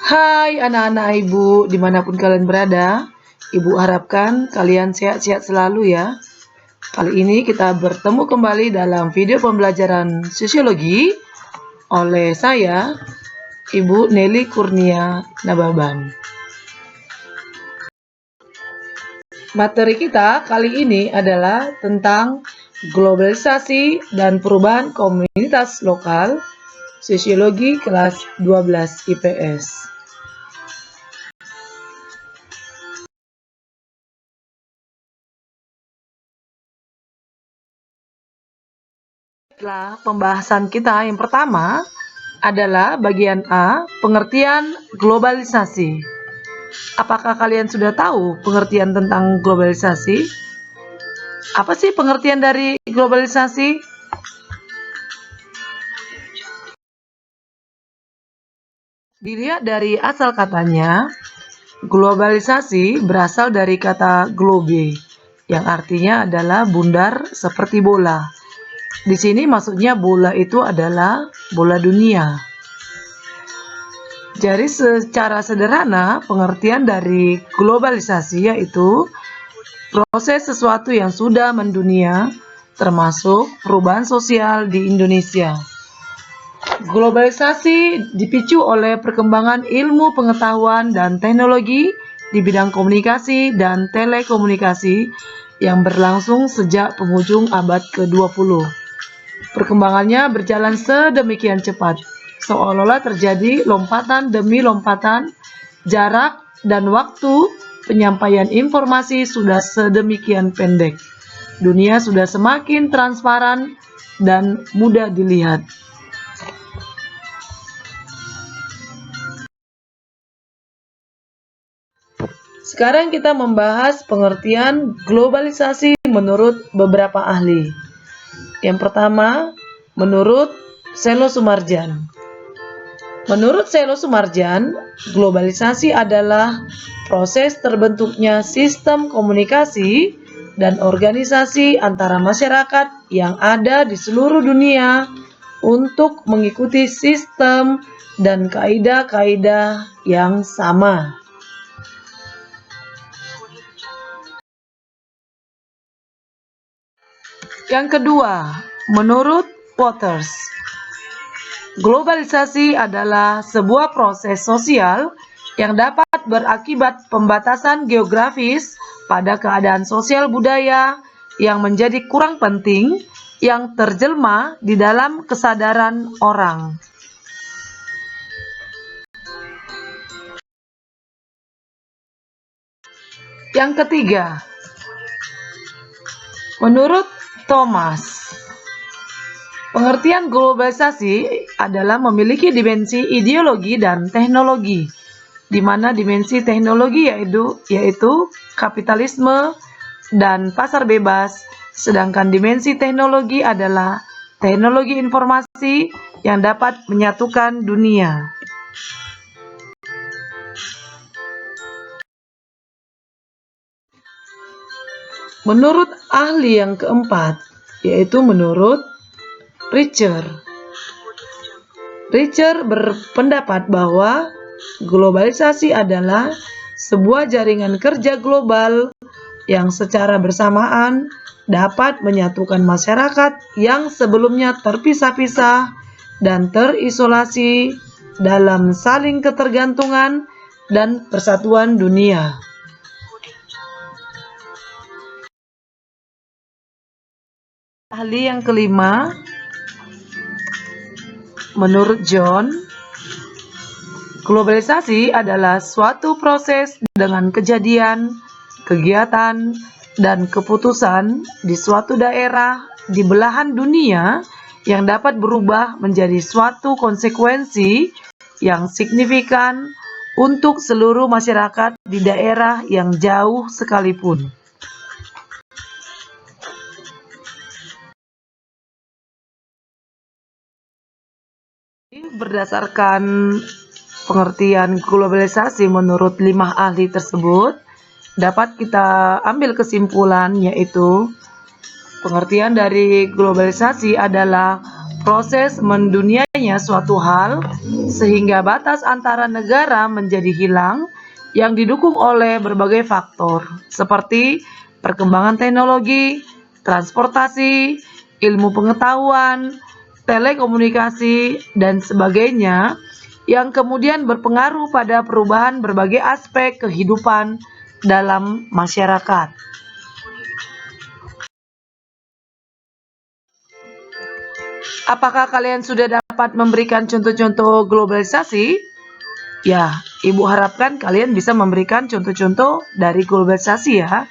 Hai anak-anak ibu, dimanapun kalian berada, ibu harapkan kalian sehat-sehat selalu ya. Kali ini kita bertemu kembali dalam video pembelajaran sosiologi oleh saya, Ibu Nelly Kurnia Nababan. Materi kita kali ini adalah tentang globalisasi dan perubahan komunitas lokal, sosiologi kelas 12 IPS. Setelah pembahasan kita yang pertama adalah bagian A, pengertian globalisasi. Apakah kalian sudah tahu pengertian tentang globalisasi? Apa sih pengertian dari globalisasi? Dilihat dari asal katanya, globalisasi berasal dari kata globe, yang artinya adalah bundar seperti bola. Di sini maksudnya bola itu adalah bola dunia. Jadi secara sederhana pengertian dari globalisasi yaitu proses sesuatu yang sudah mendunia, termasuk perubahan sosial di Indonesia. Globalisasi dipicu oleh perkembangan ilmu pengetahuan dan teknologi di bidang komunikasi dan telekomunikasi yang berlangsung sejak penghujung abad ke-20. Perkembangannya berjalan sedemikian cepat, seolah-olah terjadi lompatan demi lompatan, jarak dan waktu penyampaian informasi sudah sedemikian pendek. Dunia sudah semakin transparan dan mudah dilihat. Sekarang kita membahas pengertian globalisasi menurut beberapa ahli. Yang pertama, menurut Selo Sumarjan. Menurut Selo Sumarjan, globalisasi adalah proses terbentuknya sistem komunikasi dan organisasi antara masyarakat yang ada di seluruh dunia untuk mengikuti sistem dan kaidah-kaidah yang sama. Yang kedua, menurut Waters, globalisasi adalah sebuah proses sosial yang dapat berakibat pembatasan geografis pada keadaan sosial budaya yang menjadi kurang penting yang terjelma di dalam kesadaran orang. Yang ketiga, menurut Thomas, pengertian globalisasi adalah memiliki dimensi ideologi dan teknologi, di mana dimensi teknologi yaitu kapitalisme dan pasar bebas, sedangkan dimensi teknologi adalah teknologi informasi yang dapat menyatukan dunia. Menurut ahli yang keempat, yaitu menurut Richer. Richer berpendapat bahwa globalisasi adalah sebuah jaringan kerja global yang secara bersamaan dapat menyatukan masyarakat yang sebelumnya terpisah-pisah dan terisolasi dalam saling ketergantungan dan persatuan dunia. Ahli yang kelima, menurut John, globalisasi adalah suatu proses dengan kejadian, kegiatan, dan keputusan di suatu daerah di belahan dunia yang dapat berubah menjadi suatu konsekuensi yang signifikan untuk seluruh masyarakat di daerah yang jauh sekalipun. Berdasarkan pengertian globalisasi menurut 5 ahli tersebut, dapat kita ambil kesimpulan yaitu pengertian dari globalisasi adalah proses mendunianya suatu hal sehingga batas antara negara menjadi hilang yang didukung oleh berbagai faktor seperti perkembangan teknologi, transportasi, ilmu pengetahuan, telekomunikasi, dan sebagainya yang kemudian berpengaruh pada perubahan berbagai aspek kehidupan dalam masyarakat. Apakah kalian sudah dapat memberikan contoh-contoh globalisasi? Ya, Ibu harapkan kalian bisa memberikan contoh-contoh dari globalisasi ya.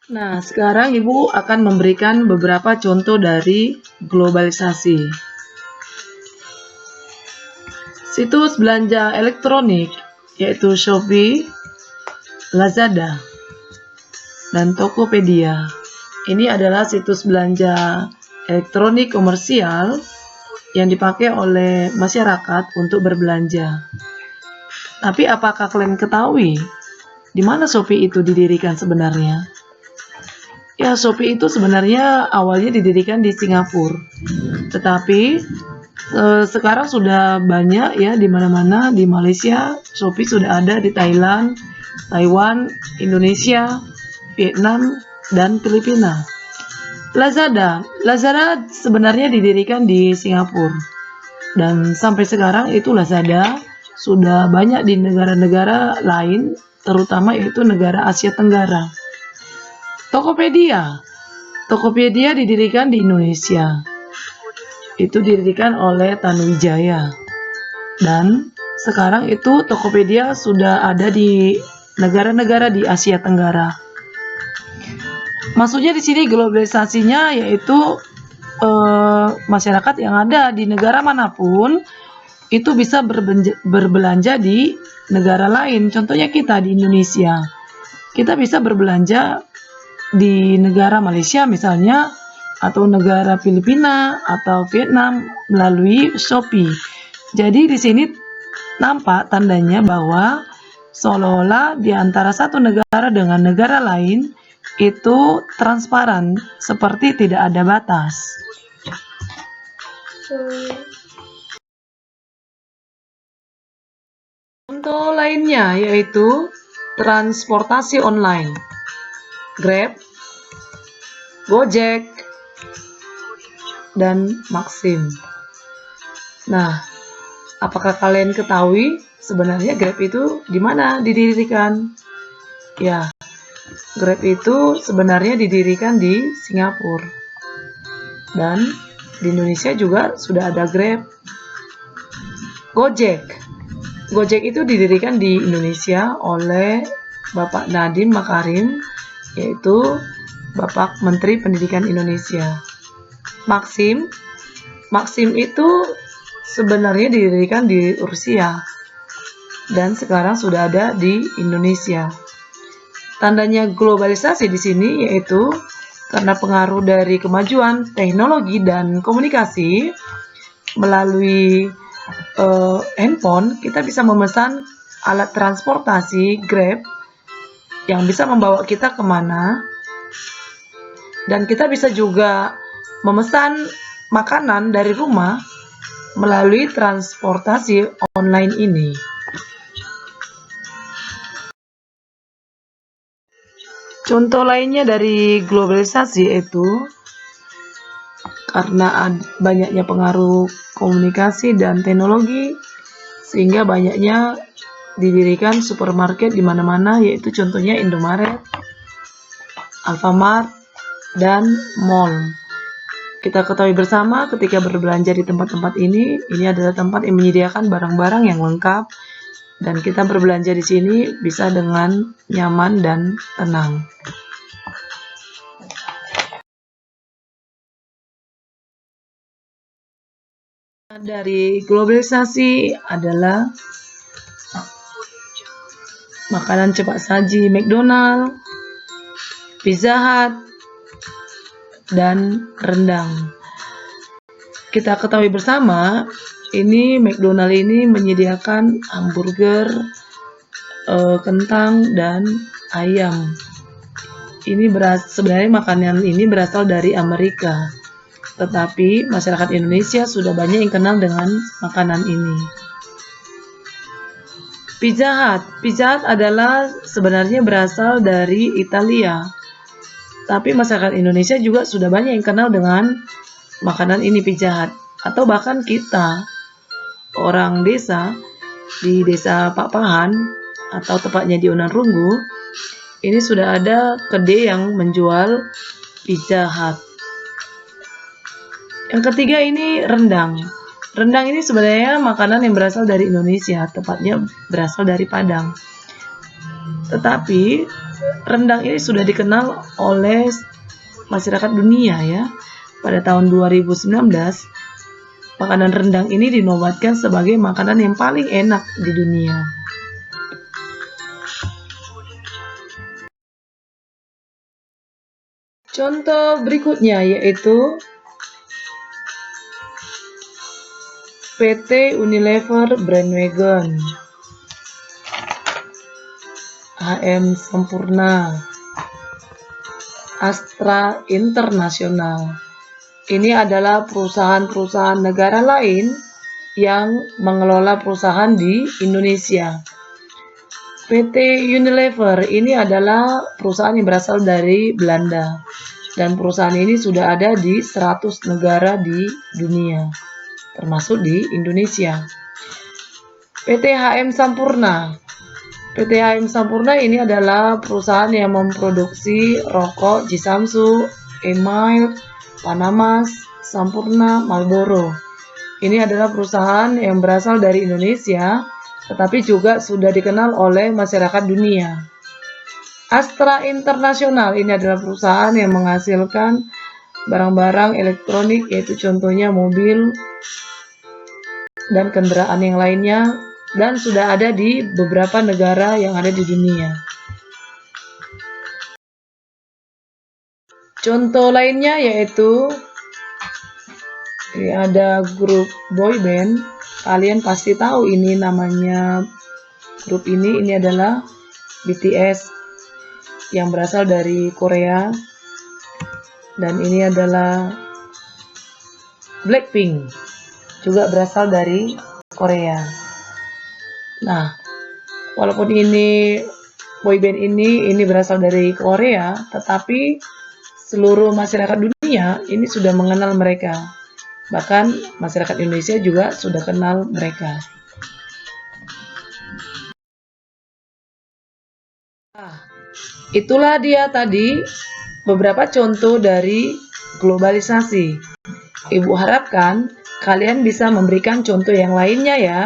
Nah, sekarang Ibu akan memberikan beberapa contoh dari globalisasi. Situs belanja elektronik yaitu Shopee, Lazada, dan Tokopedia. Ini adalah situs belanja elektronik komersial yang dipakai oleh masyarakat untuk berbelanja. Tapi apakah kalian ketahui di mana Shopee itu didirikan sebenarnya? Ya, Shopee itu sebenarnya awalnya didirikan di Singapura. Tetapi sekarang sudah banyak ya di mana-mana. Di Malaysia, Shopee sudah ada di Thailand, Taiwan, Indonesia, Vietnam, dan Filipina. Lazada sebenarnya didirikan di Singapura. Dan sampai sekarang itu Lazada sudah banyak di negara-negara lain, terutama yaitu negara Asia Tenggara. Tokopedia didirikan di Indonesia. Itu didirikan oleh Tanuwijaya. Dan sekarang itu Tokopedia sudah ada di negara-negara di Asia Tenggara. Maksudnya di sini globalisasinya yaitu masyarakat yang ada di negara manapun itu bisa berbelanja di negara lain. Contohnya kita di Indonesia, kita bisa berbelanja di negara Malaysia misalnya, atau negara Filipina atau Vietnam melalui Shopee. Jadi di sini nampak tandanya bahwa seolah-olah di antara satu negara dengan negara lain itu transparan, seperti tidak ada batas. Contoh lainnya yaitu transportasi online, Grab, Gojek, dan Maxim. Nah, apakah kalian ketahui sebenarnya Grab itu di mana didirikan? Ya, Grab itu sebenarnya didirikan di Singapura. Dan di Indonesia juga sudah ada Grab. Gojek itu didirikan di Indonesia oleh Bapak Nadiem Makarim, yaitu Bapak Menteri Pendidikan Indonesia. Maxim itu sebenarnya didirikan di Rusia dan sekarang sudah ada di Indonesia. Tandanya globalisasi di sini yaitu karena pengaruh dari kemajuan teknologi dan komunikasi melalui handphone, kita bisa memesan alat transportasi Grab yang bisa membawa kita kemana, dan kita bisa juga memesan makanan dari rumah melalui transportasi online ini. Contoh lainnya dari globalisasi itu karena banyaknya pengaruh komunikasi dan teknologi, sehingga banyaknya didirikan supermarket di mana-mana, yaitu contohnya Indomaret, Alfamart, dan mall. Kita ketahui bersama ketika berbelanja di tempat-tempat ini adalah tempat yang menyediakan barang-barang yang lengkap, dan kita berbelanja di sini bisa dengan nyaman dan tenang. Dari globalisasi adalah makanan cepat saji McDonald, Pizza Hut, dan rendang. Kita ketahui bersama, ini McDonald ini menyediakan hamburger, kentang, dan ayam sebenarnya makanan ini berasal dari Amerika, tetapi masyarakat Indonesia sudah banyak yang kenal dengan makanan ini. Pizza Hut. Pizza Hut adalah sebenarnya berasal dari Italia, tapi masyarakat Indonesia juga sudah banyak yang kenal dengan makanan ini, Pizza Hut. Atau bahkan kita, orang desa, di desa Pak Pahan, atau tepatnya di Unan Runggu, ini sudah ada kedai yang menjual Pizza Hut. Yang ketiga ini rendang. Rendang ini sebenarnya makanan yang berasal dari Indonesia, tepatnya berasal dari Padang. Tetapi rendang ini sudah dikenal oleh masyarakat dunia ya. Pada tahun 2019, makanan rendang ini dinobatkan sebagai makanan yang paling enak di dunia. Contoh berikutnya yaitu PT Unilever Bandwagon, HM Sampurna, Astra International. Ini adalah perusahaan-perusahaan negara lain yang mengelola perusahaan di Indonesia. PT Unilever ini adalah perusahaan yang berasal dari Belanda, dan perusahaan ini sudah ada di 100 negara di dunia, termasuk di Indonesia. PT HM Sampurna. PT HM Sampurna ini adalah perusahaan yang memproduksi rokok Jisamsu, Email, Panamas, Sampurna, Marlboro. Ini adalah perusahaan yang berasal dari Indonesia, tetapi juga sudah dikenal oleh masyarakat dunia. Astra International ini adalah perusahaan yang menghasilkan barang-barang elektronik, yaitu contohnya mobil dan kendaraan yang lainnya, dan sudah ada di beberapa negara yang ada di dunia. Contoh lainnya yaitu ada grup boyband. Kalian pasti tahu ini namanya grup ini adalah BTS yang berasal dari Korea, dan ini adalah Blackpink juga berasal dari Korea. Nah, walaupun ini boyband ini berasal dari Korea, tetapi seluruh masyarakat dunia ini sudah mengenal mereka. Bahkan masyarakat Indonesia juga sudah kenal mereka. Nah, itulah dia tadi beberapa contoh dari globalisasi. Ibu harapkan kalian bisa memberikan contoh yang lainnya ya.